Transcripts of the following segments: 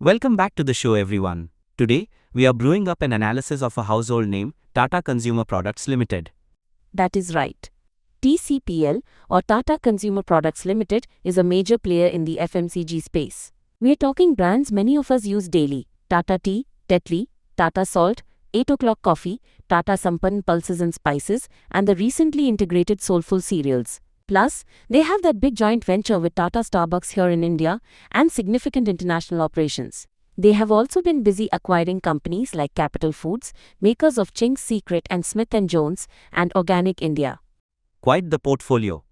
Welcome back to the show, everyone. Today, we are brewing up an analysis of a household name, Tata Consumer Products Limited. That is right. TCPL, or Tata Consumer Products Limited, is a major player in the FMCG space. We are talking brands many of us use daily: Tata Tea, Tetley, Tata Salt, 8 O'Clock Coffee, Tata Sampann Pulses and Spices, and the recently integrated Soulful cereals. Plus, they have that big joint venture with Tata Starbucks here in India and significant international operations. They have also been busy acquiring companies like Capital Foods, makers of Ching's Secret and Smith & Jones, and Organic India. Quite the portfolio.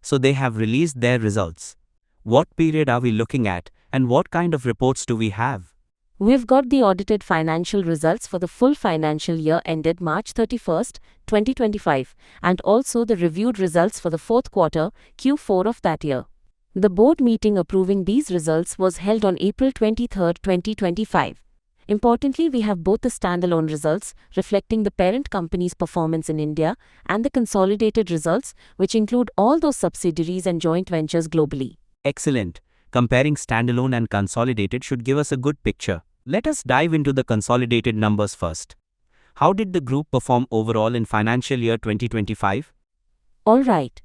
So they have released their results. What period are we looking at, and what kind of reports do we have? We've got the audited financial results for the full financial year ended March 31st, 2025, and also the reviewed results for the fourth quarter, Q4 of that year. The board meeting approving these results was held on April 23, 2025. Importantly, we have both the standalone results, reflecting the parent company's performance in India, and the consolidated results, which include all those subsidiaries and joint ventures globally. Excellent. Comparing standalone and consolidated should give us a good picture. Let us dive into the consolidated numbers first. How did the group perform overall in financial year 2025? Alright.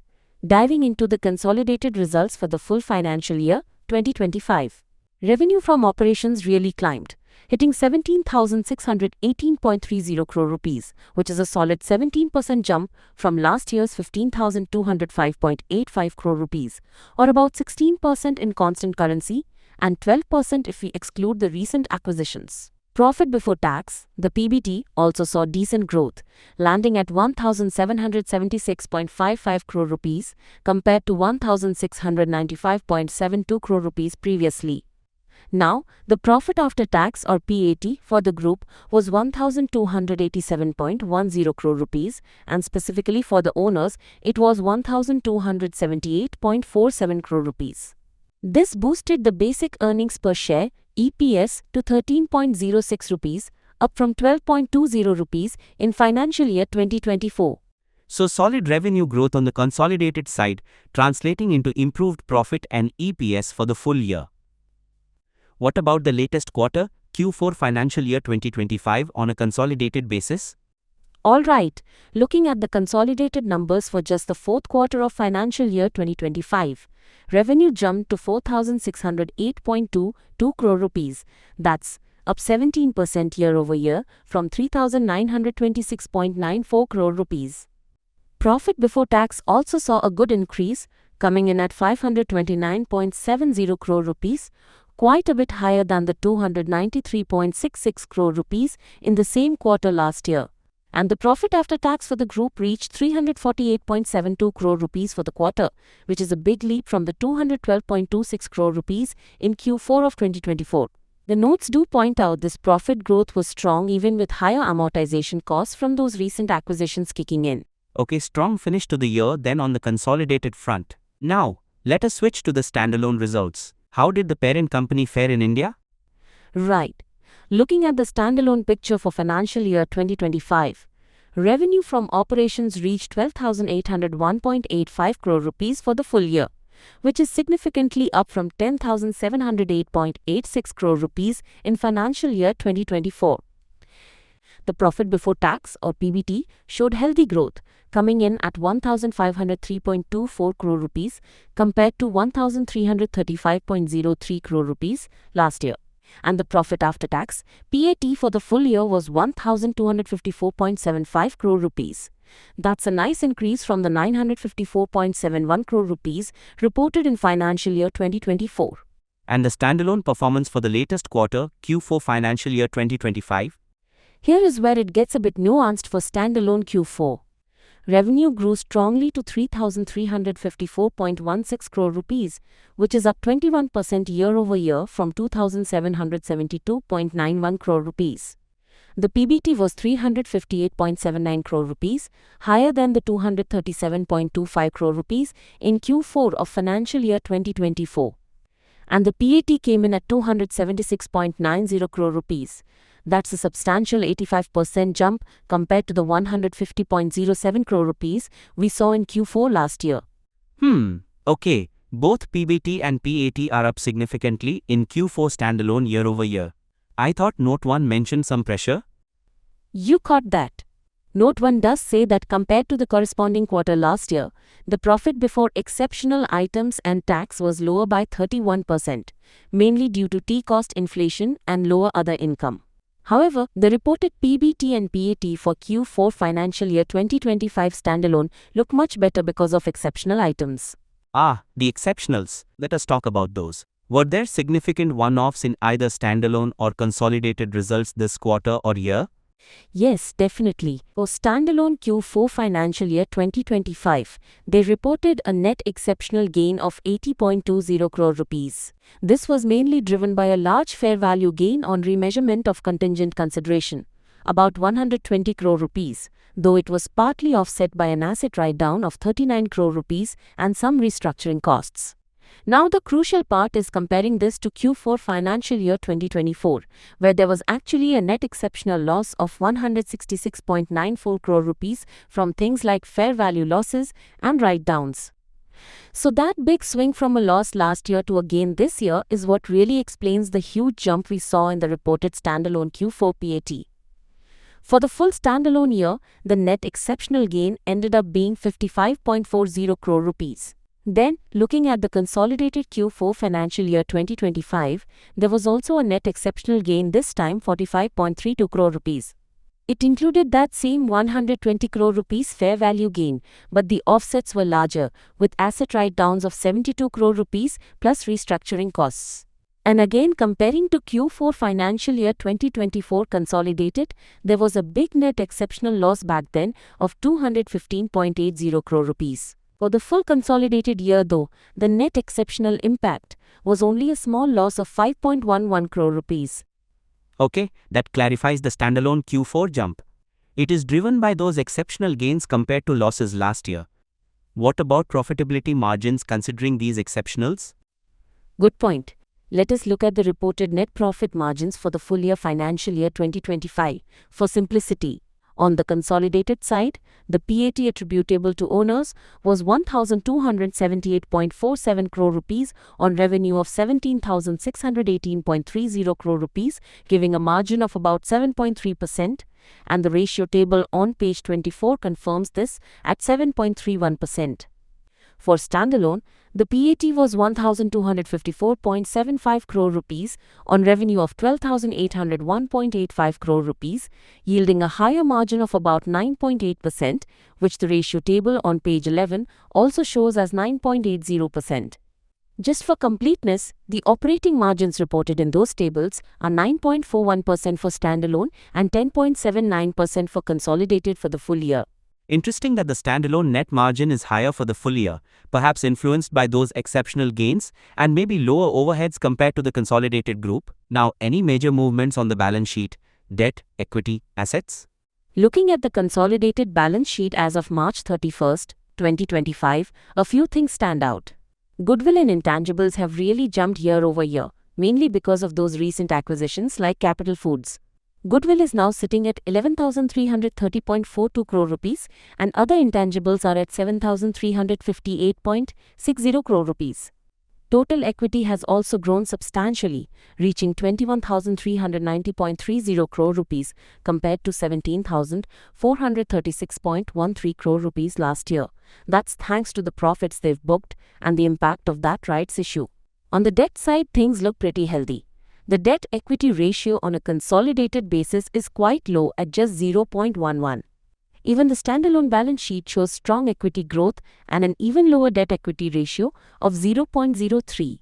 Diving into the consolidated results for the full financial year 2025. Revenue from operations really climbed, hitting 17,618.30 crore rupees, which is a solid 17% jump from last year's 15,205.85 crore rupees, or about 16% in constant currency and 12% if we exclude the recent acquisitions. Profit before tax, the PBT, also saw decent growth, landing at 1,776.55 crore rupees compared to 1,695.72 crore rupees previously. Now, the profit after tax or PAT for the group was 1,287.10 crore rupees, and specifically for the owners, it was 1,278.47 crore rupees. This boosted the basic earnings per share (EPS) to 13.06 rupees, up from 12.20 rupees in financial year 2024. So solid revenue growth on the consolidated side, translating into improved profit and EPS for the full year. What about the latest quarter, Q4 financial year 2025 on a consolidated basis? Alright, looking at the consolidated numbers for just the fourth quarter of financial year 2025, revenue jumped to 4,608.22 crore rupees. That's up 17% year-over-year from 3,926.94 crore rupees. Profit before tax also saw a good increase, coming in at 529.70 crore rupees, quite a bit higher than the 293.66 crore rupees in the same quarter last year. And the profit after tax for the group reached 348.72 crore rupees for the quarter, which is a big leap from the 212.26 crore rupees in Q4 of 2024. The notes do point out this profit growth was strong even with higher amortization costs from those recent acquisitions kicking in. Okay, strong finish to the year then on the consolidated front. Now, let us switch to the standalone results. How did the parent company fare in India? Right. Looking at the standalone picture for financial year 2025, revenue from operations reached 12,801.85 crore rupees for the full year, which is significantly up from 10,708.86 crore rupees in financial year 2024. The profit before tax or PBT showed healthy growth, coming in at 1,503.24 crore rupees compared to 1,335.03 crore rupees last year. And the profit after tax, PAT for the full year was 1,254.75 crore rupees. That's a nice increase from the 954.71 crore rupees reported in financial year 2024. And the standalone performance for the latest quarter, Q4 financial year 2025? Here is where it gets a bit nuanced for standalone Q4. Revenue grew strongly to 3,354.16 crore rupees, which is up 21% year-over-year from 2,772.91 crore rupees. The PBT was 358.79 crore rupees, higher than the 237.25 crore rupees in Q4 of financial year 2024. And the PAT came in at 276.90 crore rupees. That's a substantial 85% jump compared to the 150.07 crore rupees we saw in Q4 last year. Okay. Both PBT and PAT are up significantly in Q4 standalone year-over-year. I thought Note 1 mentioned some pressure. You caught that. Note 1 does say that compared to the corresponding quarter last year, the profit before exceptional items and tax was lower by 31%, mainly due to tea cost inflation and lower other income. However, the reported PBT and PAT for Q4 financial year 2025 standalone look much better because of exceptional items. The exceptionals. Let us talk about those. Were there significant one-offs in either standalone or consolidated results this quarter or year? Yes, definitely. For standalone Q4 financial year 2025, they reported a net exceptional gain of 80.20 crore rupees. This was mainly driven by a large fair value gain on remeasurement of contingent consideration, about 120 crore rupees, though it was partly offset by an asset write-down of 39 crore rupees and some restructuring costs. Now the crucial part is comparing this to Q4 financial year 2024, where there was actually a net exceptional loss of 166.94 crore rupees from things like fair value losses and write-downs. So that big swing from a loss last year to a gain this year is what really explains the huge jump we saw in the reported standalone Q4 PAT. For the full standalone year, the net exceptional gain ended up being 55.40 crore rupees. Then, looking at the consolidated Q4 financial year 2025, there was also a net exceptional gain, this time 45.32 crore rupees. It included that same 120 crore rupees fair value gain, but the offsets were larger, with asset write-downs of 72 crore rupees plus restructuring costs. And again, comparing to Q4 financial year 2024 consolidated, there was a big net exceptional loss back then of 215.80 crore rupees. For the full consolidated year though, the net exceptional impact was only a small loss of 5.11 crore rupees. Okay, that clarifies the standalone Q4 jump. It is driven by those exceptional gains compared to losses last year. What about profitability margins considering these exceptionals? Good point. Let us look at the reported net profit margins for the full year financial year 2025. For simplicity, on the consolidated side, the PAT attributable to owners was 1,278.47 crore rupees on revenue of 17,618.30 crore rupees, giving a margin of about 7.3%, and the ratio table on page 24 confirms this at 7.31%. For standalone, the PAT was 1,254.75 crore rupees on revenue of 12,801.85 crore rupees, yielding a higher margin of about 9.8%, which the ratio table on page 11 also shows as 9.80%. Just for completeness, the operating margins reported in those tables are 9.41% for standalone and 10.79% for consolidated for the full year. Interesting that the standalone net margin is higher for the full year, perhaps influenced by those exceptional gains and maybe lower overheads compared to the consolidated group. Now, any major movements on the balance sheet, debt, equity, assets? Looking at the consolidated balance sheet as of March 31st, 2025, a few things stand out. Goodwill and intangibles have really jumped year over year, mainly because of those recent acquisitions like Capital Foods. Goodwill is now sitting at 11,330.42 crore rupees and other intangibles are at 7,358.60 crore rupees. Total equity has also grown substantially, reaching 21,390.30 crore rupees compared to 17,436.13 crore rupees last year. That's thanks to the profits they've booked and the impact of that rights issue. On the debt side, things look pretty healthy. The debt-equity ratio on a consolidated basis is quite low at just 0.11. Even the standalone balance sheet shows strong equity growth and an even lower debt-equity ratio of 0.03.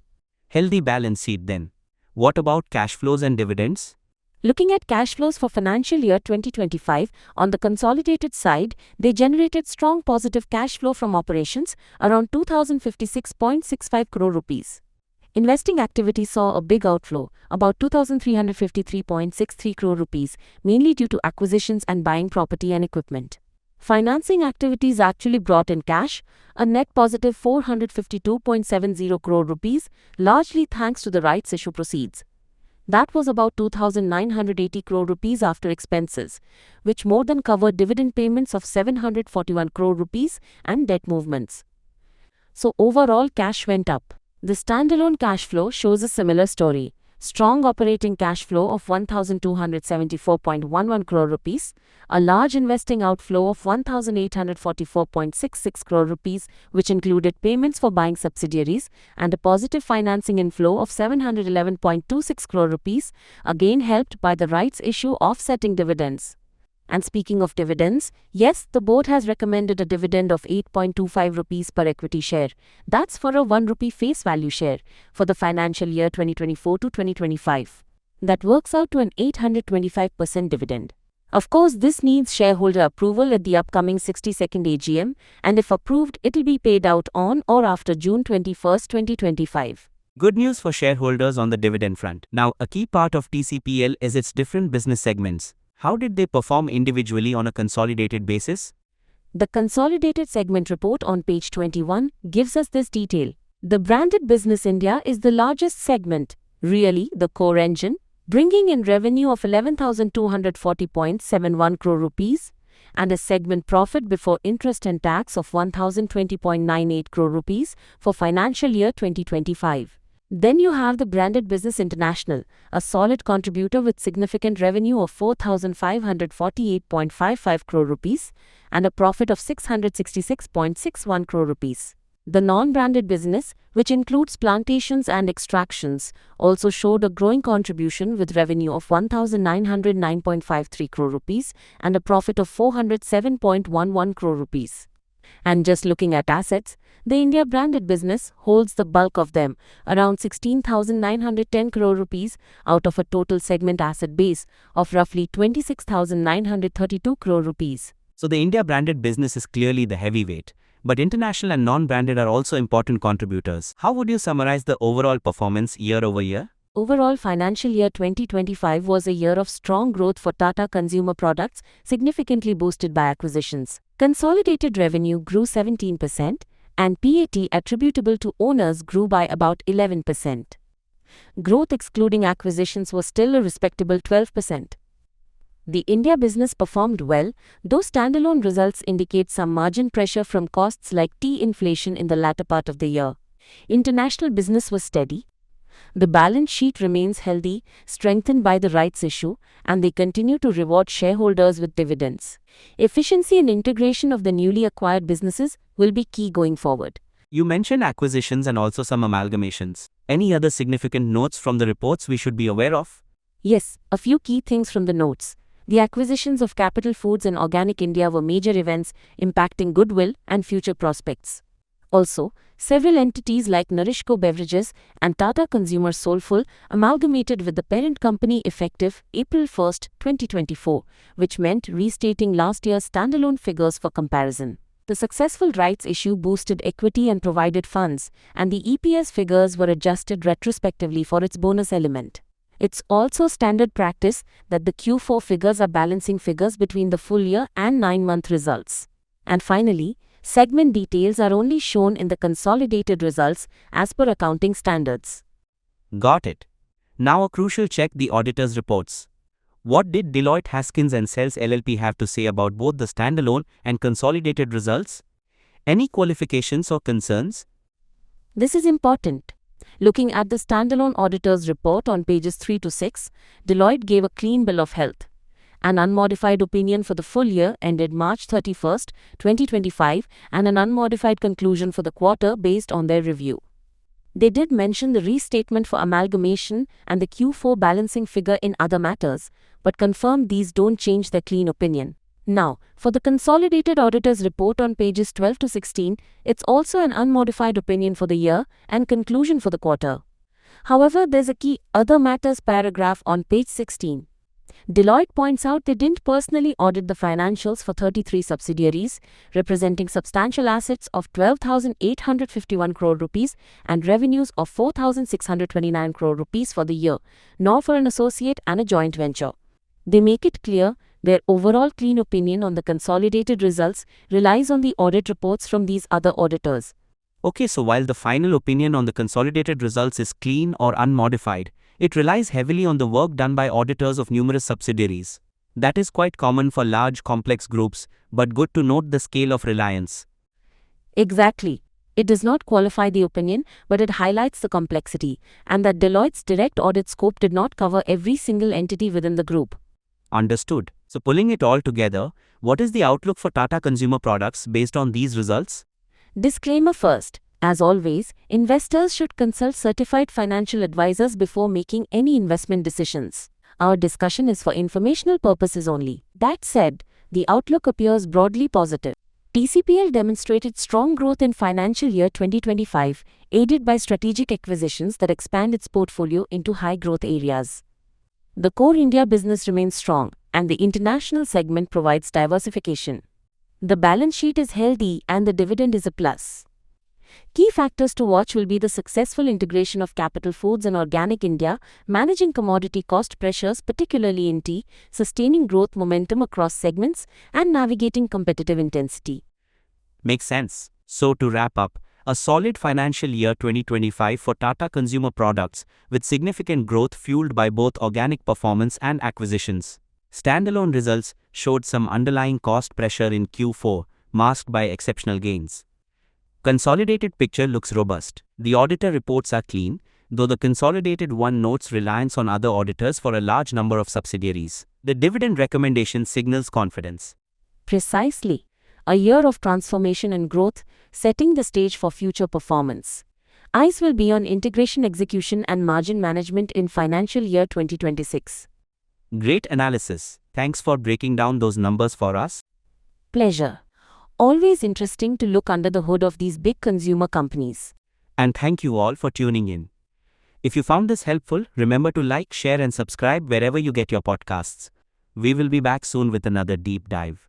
Healthy balance sheet then. What about cash flows and dividends? Looking at cash flows for financial year 2025, on the consolidated side, they generated strong positive cash flow from operations around 2,056.65 crore rupees. Investing activity saw a big outflow, about 2,353.63 crore rupees, mainly due to acquisitions and buying property and equipment. Financing activities actually brought in cash, a net positive 452.70 crore rupees, largely thanks to the rights issue proceeds. That was about 2,980 crore rupees after expenses, which more than covered dividend payments of 741 crore rupees and debt movements. so overall cash went up. The standalone cash flow shows a similar story. Strong operating cash flow of 1,274.11 crore rupees, a large investing outflow of 1,844.66 crore rupees, which included payments for buying subsidiaries, and a positive financing inflow of 711.26 crore rupees, again helped by the rights issue offsetting dividends. And speaking of dividends, yes, the board has recommended a dividend of 8.25 rupees per equity share. That's for a 1 rupee face value share for the financial year 2024 to 2025. That works out to an 825% dividend. Of course, this needs shareholder approval at the upcoming 62nd AGM, and if approved, it'll be paid out on or after June 21, 2025. Good news for shareholders on the dividend front. Now, a key part of TCPL is its different business segments. How did they perform individually on a consolidated basis? The consolidated segment report on page 21 gives us this detail. The branded business India is the largest segment, really the core engine, bringing in revenue of 11,240.71 crore rupees and a segment profit before interest and tax of 1,020.98 crore rupees for financial year 2025. Then you have the branded business international, a solid contributor with significant revenue of 4,548.55 crore rupees and a profit of 666.61 crore rupees. The non-branded business, which includes plantations and extractions, also showed a growing contribution with revenue of 1,909.53 crore rupees and a profit of 407.11 crore rupees. And just looking at assets, the India branded business holds the bulk of them, around 16,910 crore rupees out of a total segment asset base of roughly 26,932 crore rupees. So the India branded business is clearly the heavyweight, but international and non-branded are also important contributors. How would you summarize the overall performance year over year? Overall, financial year 2025 was a year of strong growth for Tata Consumer Products, significantly boosted by acquisitions. Consolidated revenue grew 17%, and PAT attributable to owners grew by about 11%. Growth excluding acquisitions was still a respectable 12%. The India business performed well, though standalone results indicate some margin pressure from costs like tea inflation in the latter part of the year. International business was steady. The balance sheet remains healthy, strengthened by the rights issue, and they continue to reward shareholders with dividends. Efficiency and integration of the newly acquired businesses will be key going forward. You mentioned acquisitions and also some amalgamations. Any other significant notes from the reports we should be aware of? Yes, a few key things from the notes. The acquisitions of Capital Foods and Organic India were major events impacting goodwill and future prospects. Also, several entities like Nourishco Beverages and Tata Consumer Soulful amalgamated with the parent company effective April 1, 2024, which meant restating last year's standalone figures for comparison. The successful rights issue boosted equity and provided funds, and the EPS figures were adjusted retrospectively for its bonus element. It's also standard practice that the Q4 figures are balancing figures between the full year and 9-month results. And finally, segment details are only shown in the consolidated results as per accounting standards. Got it. Now a crucial check: the auditor's reports. What did Deloitte Haskins & Sells LLP have to say about both the standalone and consolidated results? Any qualifications or concerns? This is important. Looking at the standalone auditor's report on pages 3 to 6, Deloitte gave a clean bill of health. An unmodified opinion for the full year ended March 31, 2025, and an unmodified conclusion for the quarter based on their review. They did mention the restatement for amalgamation and the Q4 balancing figure in other matters, but confirmed these don't change their clean opinion. Now, for the consolidated auditor's report on pages 12 to 16, it's also an unmodified opinion for the year and conclusion for the quarter. However, there's a key other matters paragraph on page 16. Deloitte points out they didn't personally audit the financials for 33 subsidiaries, representing substantial assets of 12,851 crore rupees and revenues of 4,629 crore rupees for the year, nor for an associate and a joint venture. They make it clear their overall clean opinion on the consolidated results relies on the audit reports from these other auditors. Okay, so while the final opinion on the consolidated results is clean or unmodified, it relies heavily on the work done by auditors of numerous subsidiaries. That is quite common for large complex groups, but good to note the scale of reliance. Exactly. It does not qualify the opinion, but it highlights the complexity, and that Deloitte's direct audit scope did not cover every single entity within the group. Understood. So pulling it all together, what is the outlook for Tata Consumer Products based on these results? Disclaimer first. As always, investors should consult certified financial advisors before making any investment decisions. Our discussion is for informational purposes only. That said, the outlook appears broadly positive. TCPL demonstrated strong growth in financial year 2025, aided by strategic acquisitions that expand its portfolio into high-growth areas. The core India business remains strong, and the international segment provides diversification. The balance sheet is healthy and the dividend is a plus. Key factors to watch will be the successful integration of Capital Foods and Organic India, managing commodity cost pressures particularly in tea, sustaining growth momentum across segments, and navigating competitive intensity. Makes sense. So to wrap up, a solid financial year 2025 for Tata Consumer Products, with significant growth fueled by both organic performance and acquisitions. Standalone results showed some underlying cost pressure in Q4, masked by exceptional gains. Consolidated picture looks robust. The auditor reports are clean, though the consolidated one notes reliance on other auditors for a large number of subsidiaries. The dividend recommendation signals confidence. Precisely. A year of transformation and growth, setting the stage for future performance. Eyes will be on integration execution and margin management in financial year 2026. Great analysis. Thanks for breaking down those numbers for us. Pleasure. Always interesting to look under the hood of these big consumer companies. And thank you all for tuning in. If you found this helpful, remember to like, share, and subscribe wherever you get your podcasts. We will be back soon with another deep dive.